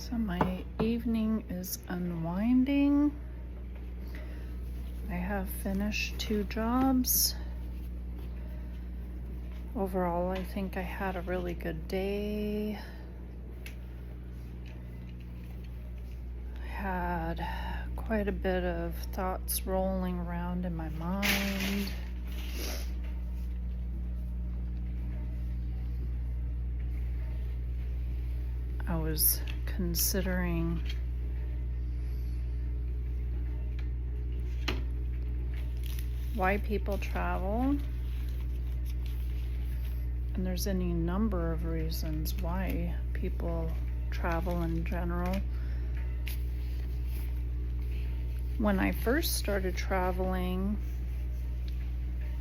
So my evening is unwinding. I have finished 2 jobs. Overall, I think I had a really good day. I had quite a bit of thoughts rolling around in my mind. I was considering why people travel, and there's any number of reasons why people travel in general. When I first started traveling,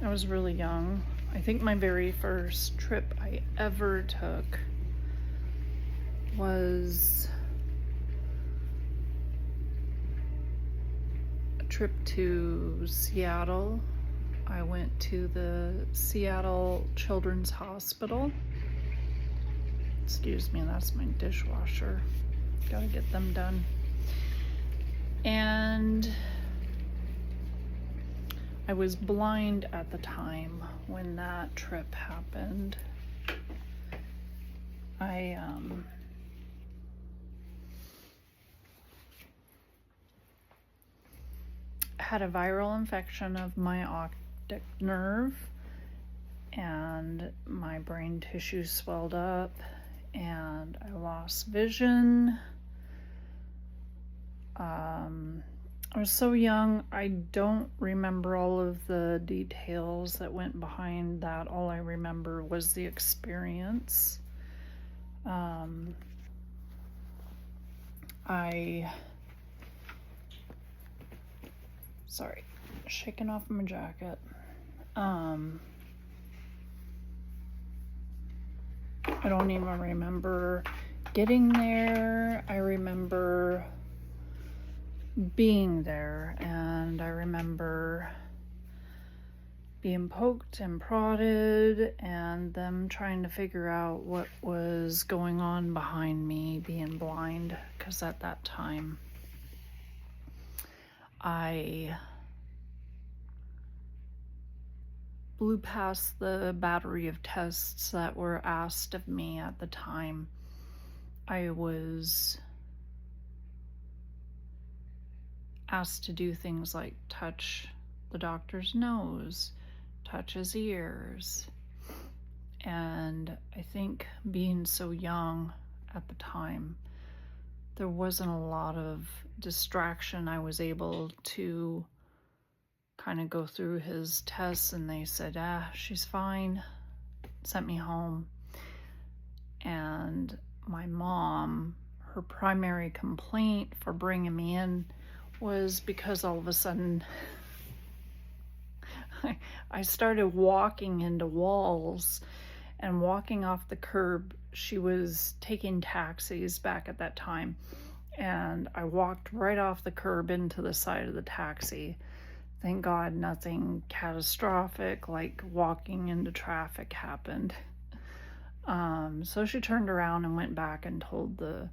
I was really young. I think my very first trip I ever took was a trip to Seattle. I went to the Seattle Children's Hospital. Excuse me, that's my dishwasher. Gotta get them done. And I was blind at the time when that trip happened. I had a viral infection of my optic nerve, and my brain tissue swelled up, and I lost vision. I was so young, I don't remember all of the details that went behind that. All I remember was the experience. Sorry, shaking off my jacket. I don't even remember getting there. I remember being there, and I remember being poked and prodded and them trying to figure out what was going on behind me being blind, because at that time I blew past the battery of tests that were asked of me at the time. I was asked to do things like touch the doctor's nose, touch his ears. And I think being so young at the time, there wasn't a lot of distraction. I was able to kind of go through his tests, and they said, she's fine, sent me home. And my mom, her primary complaint for bringing me in was because all of a sudden I started walking into walls and walking off the curb. She was taking taxis back at that time, and I walked right off the curb into the side of the taxi. Thank God nothing catastrophic like walking into traffic happened. So she turned around and went back and told the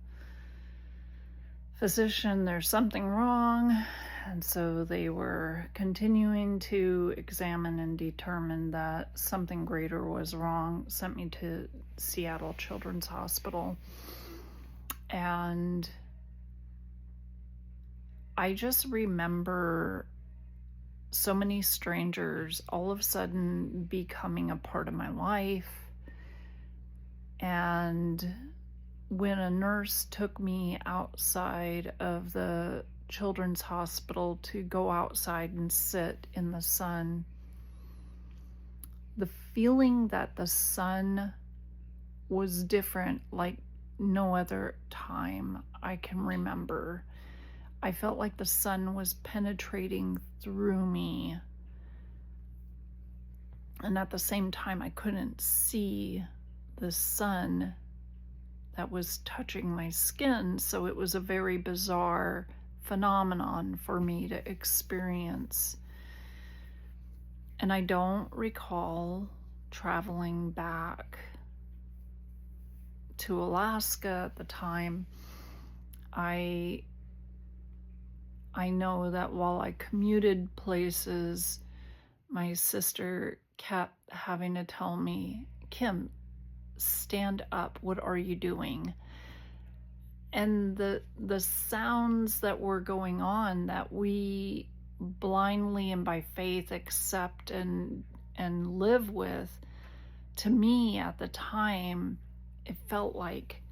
physician there's something wrong, and so they were continuing to examine and determine that something greater was wrong. Sent me to Seattle Children's Hospital, and I just remember so many strangers all of a sudden becoming a part of my life. And when a nurse took me outside of the children's hospital to go outside and sit in the sun, the feeling that the sun was different like no other time I can remember. I felt like the sun was penetrating through me, and at the same time I couldn't see the sun that was touching my skin. So it was a very bizarre phenomenon for me to experience. And I don't recall traveling back to Alaska at the time I I know that while I commuted places, my sister kept having to tell me, "Kim, stand up. What are you doing?" And the sounds that were going on that we blindly and by faith accept and live with, to me at the time, it felt like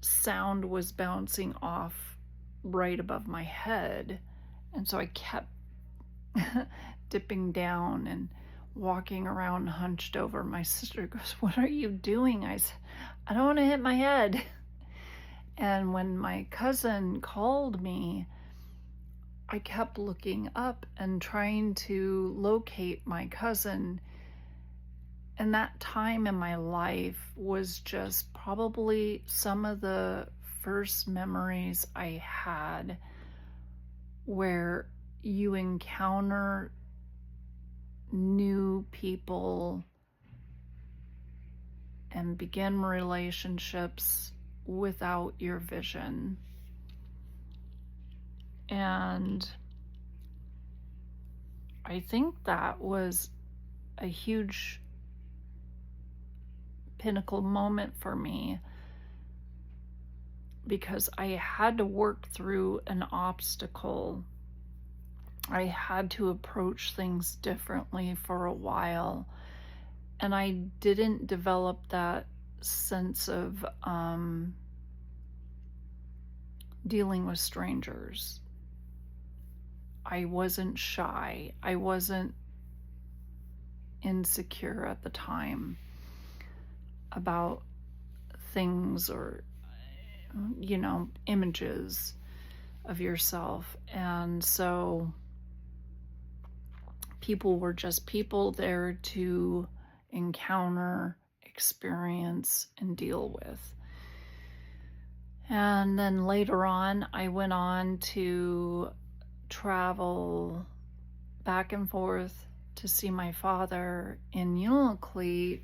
sound was bouncing off right above my head. And so I kept dipping down and walking around hunched over. My sister goes, "What are you doing?" I said, "I don't want to hit my head." And when my cousin called me, I kept looking up and trying to locate my cousin. And that time in my life was just probably some of the first memories I had where you encounter new people and begin relationships without your vision. And I think that was a huge pinnacle moment for me, because I had to work through an obstacle. I had to approach things differently for a while, and I didn't develop that sense of dealing with strangers. I wasn't shy. I wasn't insecure at the time about things or, images of yourself. And so people were just people there to encounter, experience, and deal with. And then later on, I went on to travel back and forth to see my father in Unalakleet,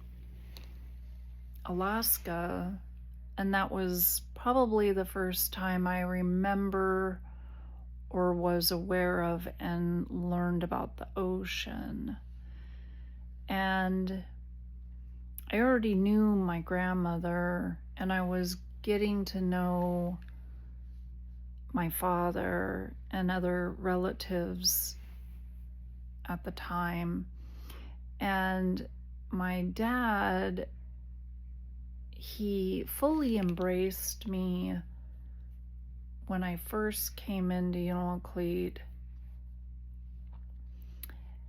Alaska. And that was probably the first time I remember or was aware of and learned about the ocean. And I already knew my grandmother, and I was getting to know my father and other relatives at the time. And my dad, he fully embraced me when I first came into Unalakleet.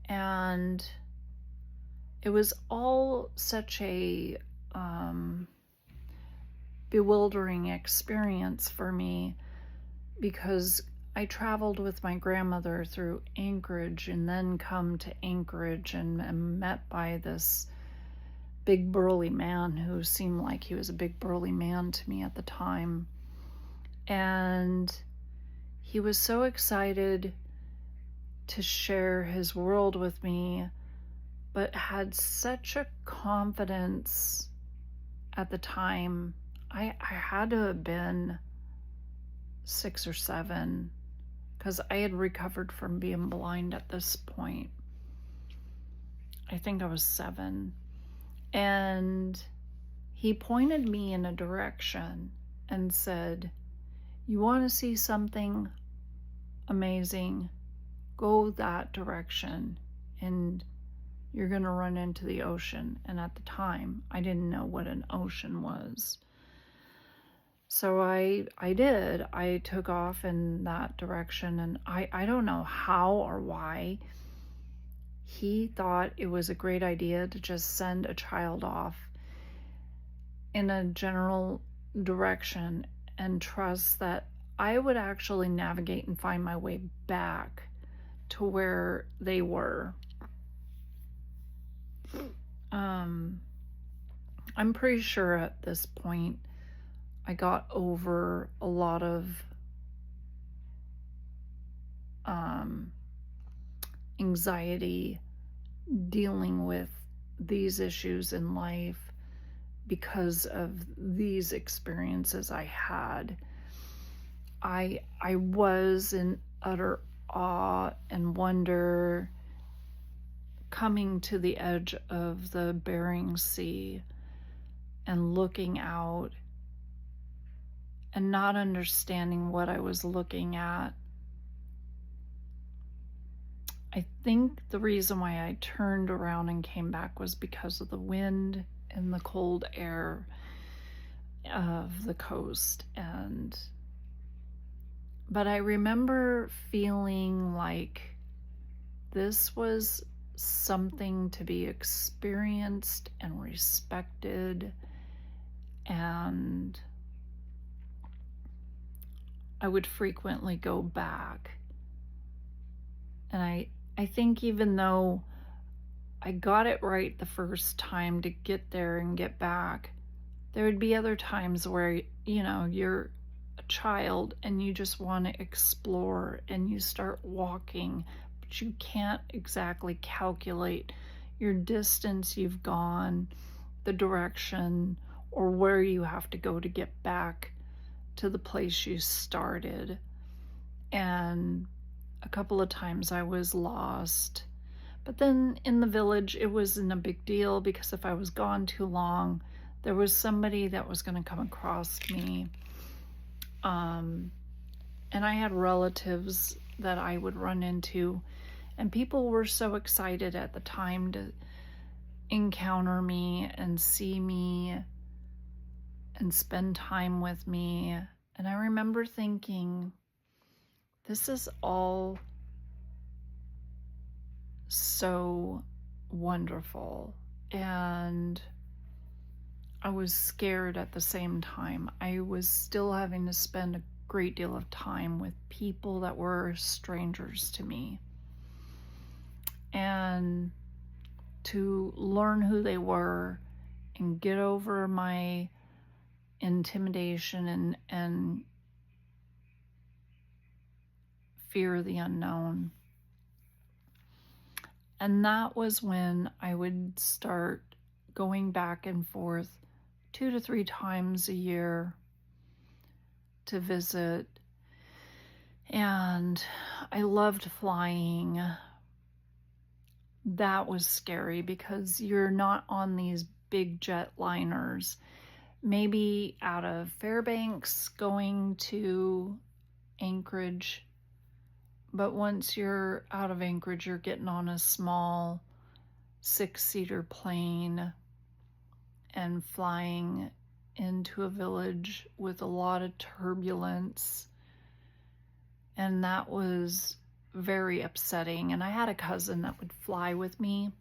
And it was all such a bewildering experience for me, because I traveled with my grandmother through Anchorage and then come to Anchorage and am met by this big burly man who seemed like he was a big burly man to me at the time. And he was so excited to share his world with me, but had such a confidence at the time. I had to have been 6 or 7, because I had recovered from being blind at this point. I think I was 7. And he pointed me in a direction and said, "You want to see something amazing? Go that direction and you're going to run into the ocean." And at the time, I didn't know what an ocean was. So I did. I took off in that direction, and I don't know how or why he thought it was a great idea to just send a child off in a general direction and trust that I would actually navigate and find my way back to where they were. I'm pretty sure at this point I got over a lot of anxiety dealing with these issues in life because of these experiences I had. I was in utter awe and wonder coming to the edge of the Bering Sea and looking out and not understanding what I was looking at. I think the reason why I turned around and came back was because of the wind and the cold air of the coast. But I remember feeling like this was something to be experienced and respected, and I would frequently go back. And I think even though I got it right the first time to get there and get back, there would be other times where, you're a child and you just want to explore and you start walking, but you can't exactly calculate your distance you've gone, the direction, or where you have to go to get back to the place you started. And a couple of times I was lost. But then in the village, it wasn't a big deal because if I was gone too long, there was somebody that was going to come across me. And I had relatives that I would run into, and people were so excited at the time to encounter me and see me and spend time with me. And I remember thinking, this is all so wonderful. And I was scared at the same time. I was still having to spend a great deal of time with people that were strangers to me. And to learn who they were and get over my intimidation and fear of the unknown. And that was when I would start going back and forth 2 to 3 times a year to visit. And I loved flying. That was scary because you're not on these big jetliners. Maybe out of Fairbanks going to Anchorage. But once you're out of Anchorage, you're getting on a small 6-seater plane and flying into a village with a lot of turbulence. And that was very upsetting. And I had a cousin that would fly with me.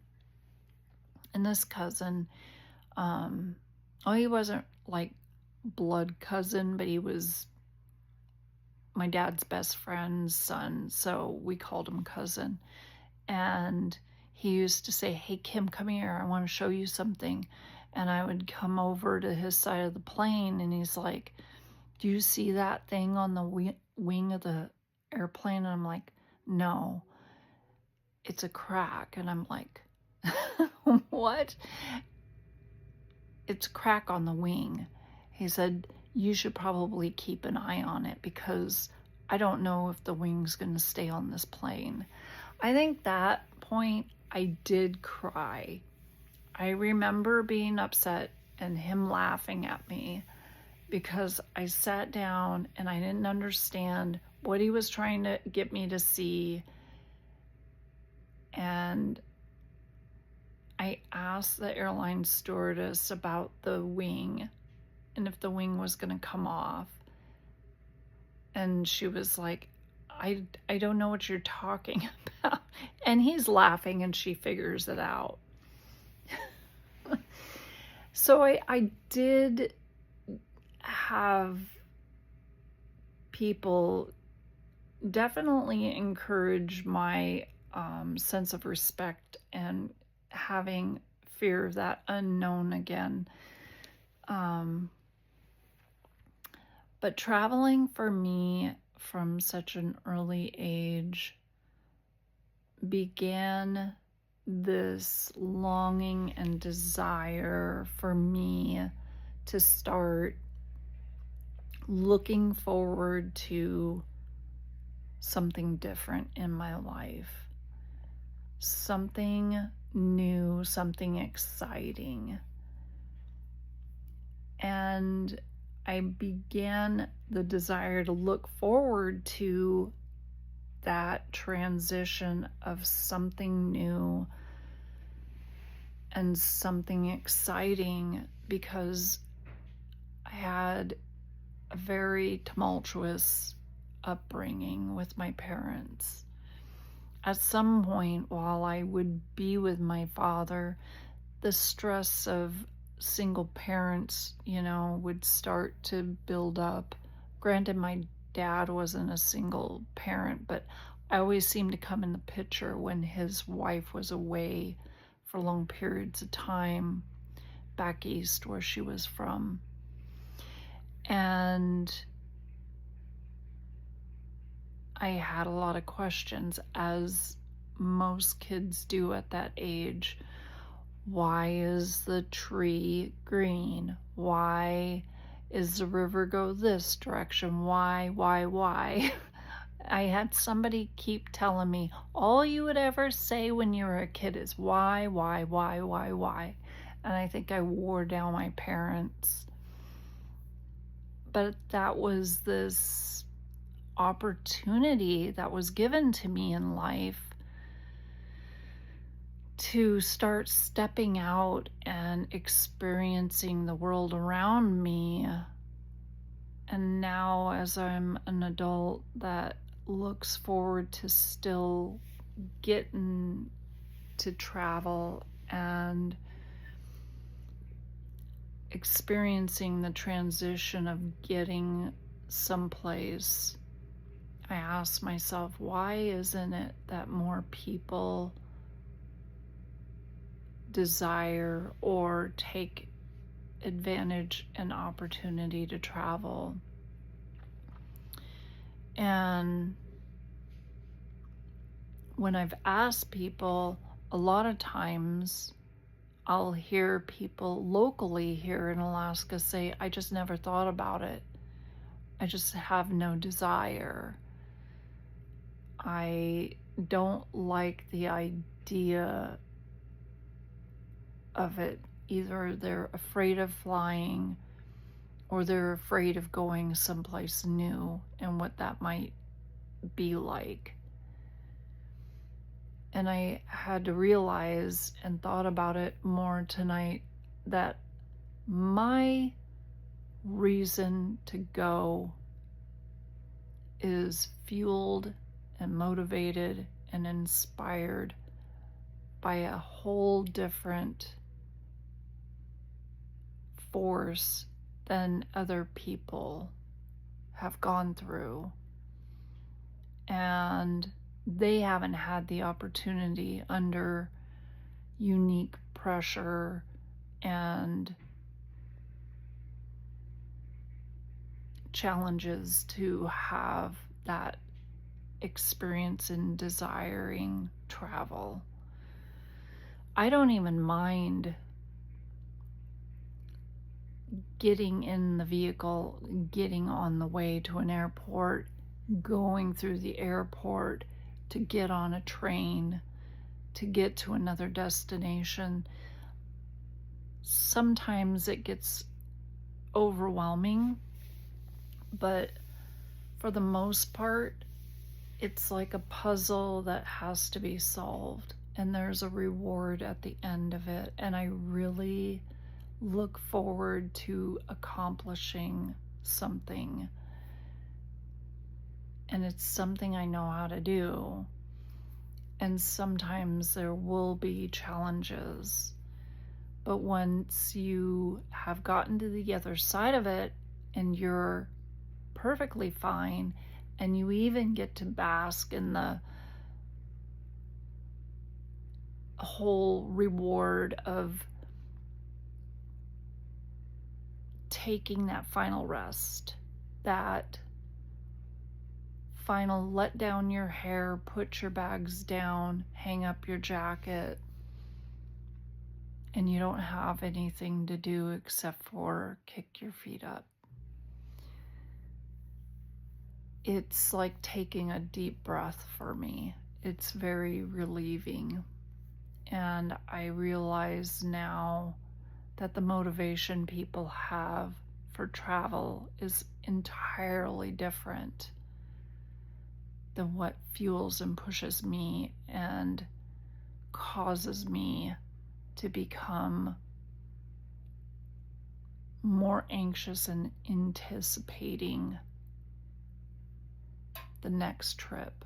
And this cousin, he wasn't like blood cousin, but he was my dad's best friend's son, so we called him cousin. And he used to say, "Hey, Kim, come here. I want to show you something." And I would come over to his side of the plane, and he's like, "Do you see that thing on the wing of the airplane?" And I'm like, "No, it's a crack." And I'm like, "What?" "It's a crack on the wing." He said, "You should probably keep an eye on it because I don't know if the wing's going to stay on this plane." I think that point I did cry. I remember being upset and him laughing at me because I sat down and I didn't understand what he was trying to get me to see. And I asked the airline stewardess about the wing and if the wing was going to come off. And she was like, I don't know what you're talking about. And he's laughing and she figures it out. So I did have people definitely encourage my sense of respect and having fear of that unknown again. But traveling for me from such an early age began this longing and desire for me to start looking forward to something different in my life, something new, something exciting. And I began the desire to look forward to that transition of something new and something exciting, because I had a very tumultuous upbringing with my parents. At some point, while I would be with my father, the stress of single parents, would start to build up. Granted, my dad wasn't a single parent, but I always seemed to come in the picture when his wife was away for long periods of time back east where she was from. And I had a lot of questions, as most kids do at that age. Why is the tree green? Why is the river go this direction? Why? I had somebody keep telling me, all you would ever say when you were a kid is why? And I think I wore down my parents. But that was this opportunity that was given to me in life to start stepping out and experiencing the world around me. And now, as I'm an adult that looks forward to still getting to travel and experiencing the transition of getting someplace, I ask myself, why isn't it that more people desire or take advantage and opportunity to travel? And when I've asked people, a lot of times I'll hear people locally here in Alaska say, I just never thought about it. I just have no desire. I don't like the idea of it. Either they're afraid of flying or they're afraid of going someplace new and what that might be like. And I had to realize and thought about it more tonight that my reason to go is fueled and motivated and inspired by a whole different force than other people have gone through. And they haven't had the opportunity under unique pressure and challenges to have that experience in desiring travel. I don't even mind getting in the vehicle, getting on the way to an airport, going through the airport to get on a train, to get to another destination. Sometimes it gets overwhelming, but for the most part, it's like a puzzle that has to be solved, and there's a reward at the end of it. And I really look forward to accomplishing something. And it's something I know how to do. And sometimes there will be challenges. But once you have gotten to the other side of it and you're perfectly fine, and you even get to bask in the whole reward of taking that final rest, that final let down your hair, put your bags down, hang up your jacket, and you don't have anything to do except for kick your feet up. it's like taking a deep breath for me. It's very relieving. And I realize now that the motivation people have for travel is entirely different than what fuels and pushes me and causes me to become more anxious and anticipating the next trip.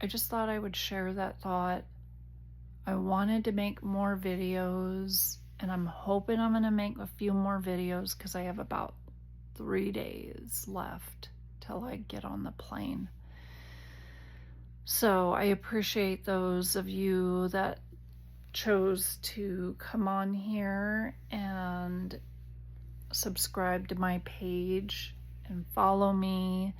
I just thought I would share that thought. I wanted to make more videos, and I'm hoping I'm going to make a few more videos because I have about 3 days left till I get on the plane. So I appreciate those of you that chose to come on here and subscribe to my page and follow me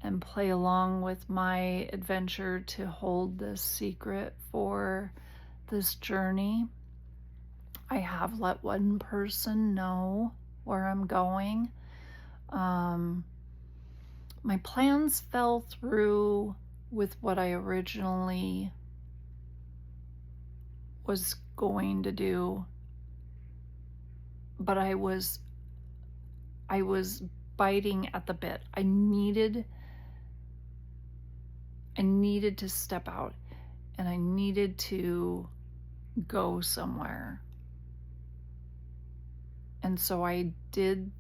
and play along with my adventure to hold this secret for this journey. I have let one person know where I'm going. My plans fell through with what I originally was going to do, but I was biting at the bit. I needed to step out, and I needed to go somewhere. And so I did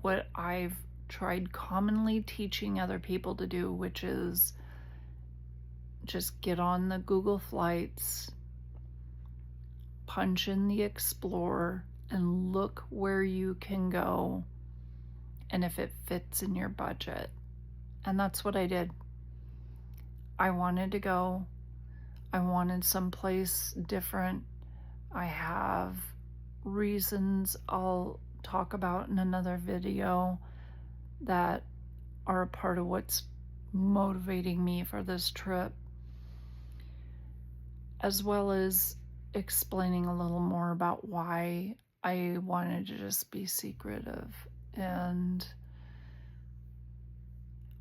what I've tried commonly teaching other people to do, which is just get on the Google Flights, punch in the Explorer, and look where you can go and if it fits in your budget. And that's what I did. I wanted to go. I wanted someplace different. I have reasons I'll talk about in another video that are a part of what's motivating me for this trip, as well as explaining a little more about why I wanted to just be secretive. And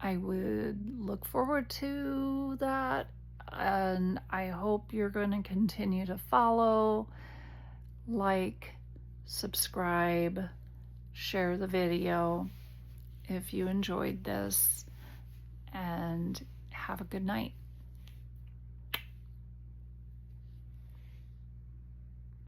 I would look forward to that, and I hope you're going to continue to follow, like, subscribe, share the video if you enjoyed this, and have a good night.